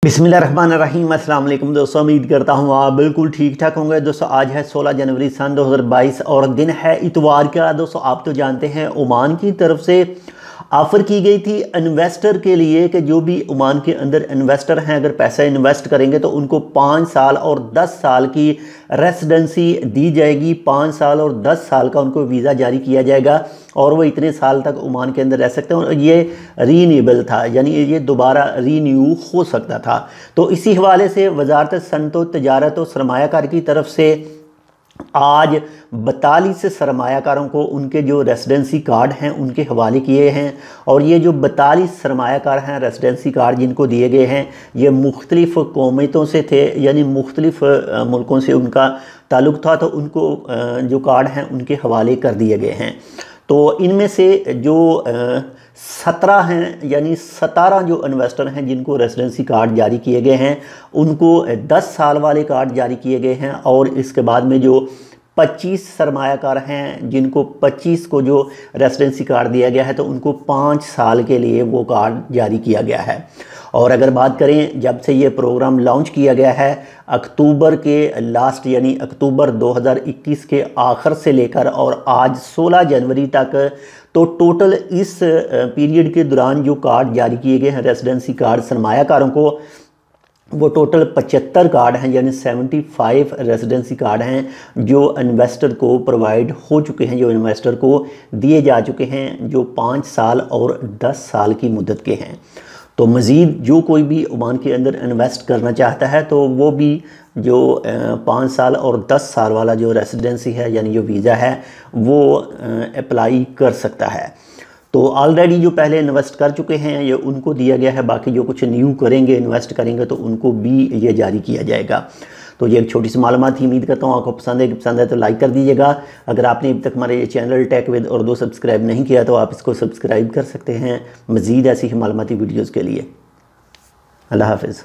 बिस्मिल्लाहिर्रहमानिर्रहीम। अस्सलाम वालेकुम दोस्तों, उम्मीद करता हूँ आप बिल्कुल ठीक ठाक होंगे। दोस्तों आज है 16 जनवरी सन 2022 और दिन है इतवार का। दोस्तों आप तो जानते हैं ओमान की तरफ से ऑफ़र की गई थी इन्वेस्टर के लिए कि जो भी ओमान के अंदर इन्वेस्टर हैं अगर पैसा इन्वेस्ट करेंगे तो उनको 5 साल और 10 साल की रेसिडेंसी दी जाएगी। 5 साल और 10 साल का उनको वीज़ा जारी किया जाएगा और वो इतने साल तक ओमान के अंदर रह सकते हैं। और ये रीन्यूएबल था, यानी ये दोबारा रीन्यू हो सकता था। तो इसी हवाले से वजारत सनअत तजारत और सरमायाकारी की तरफ से आज 42 सरमायाकारों को उनके जो रेसिडेंसी कार्ड हैं उनके हवाले किए हैं। और ये जो 42 सरमायाकार हैं रेसिडेंसी कार्ड जिनको दिए गए हैं ये मुख्तलिफ़ कौमियतों से थे, यानी मुख्तलिफ़ मुल्कों से उनका ताल्लुक़ था, तो उनको जो कार्ड हैं उनके हवाले कर दिए गए हैं। तो इनमें से जो 17 हैं, यानी 17 जो इन्वेस्टर हैं जिनको रेसिडेंसी कार्ड जारी किए गए हैं उनको 10 साल वाले कार्ड जारी किए गए हैं। और इसके बाद में जो 25 सरमायाकार हैं जिनको 25 को जो रेसिडेंसी कार्ड दिया गया है तो उनको 5 साल के लिए वो कार्ड जारी किया गया है। और अगर बात करें जब से ये प्रोग्राम लॉन्च किया गया है अक्टूबर के लास्ट यानी अक्टूबर 2021 के आखिर से लेकर और आज 16 जनवरी तक, तो टोटल इस पीरियड के दौरान जो कार्ड जारी किए गए हैं रेसिडेंसी कार्ड सरमायाकारों को वो टोटल 75 कार्ड हैं, यानी 75 रेसिडेंसी कार्ड हैं जो इन्वेस्टर को प्रोवाइड हो चुके हैं, जो इन्वेस्टर को दिए जा चुके हैं, जो 5 साल और 10 साल की मुद्दत के हैं। तो मज़ीद जो कोई भी ओमान के अंदर इन्वेस्ट करना चाहता है तो वो भी जो 5 साल और 10 साल वाला जो रेसिडेंसी है यानी जो वीज़ा है वो अप्लाई कर सकता है। तो ऑलरेडी जो पहले इन्वेस्ट कर चुके हैं ये उनको दिया गया है, बाकी जो कुछ न्यू करेंगे इन्वेस्ट करेंगे तो उनको भी ये जारी किया जाएगा। तो ये एक छोटी सी मालूमात थी, उम्मीद करता हूँ आपको पसंद है। कि पसंद है तो लाइक कर दीजिएगा। अगर आपने अभी तक हमारे ये channel tech with Urdu subscribe नहीं किया तो आप इसको सब्सक्राइब कर सकते हैं मज़ीद ऐसी ही मालूमाती वीडियोज़ के लिए। अल्लाह हाफ़िज़।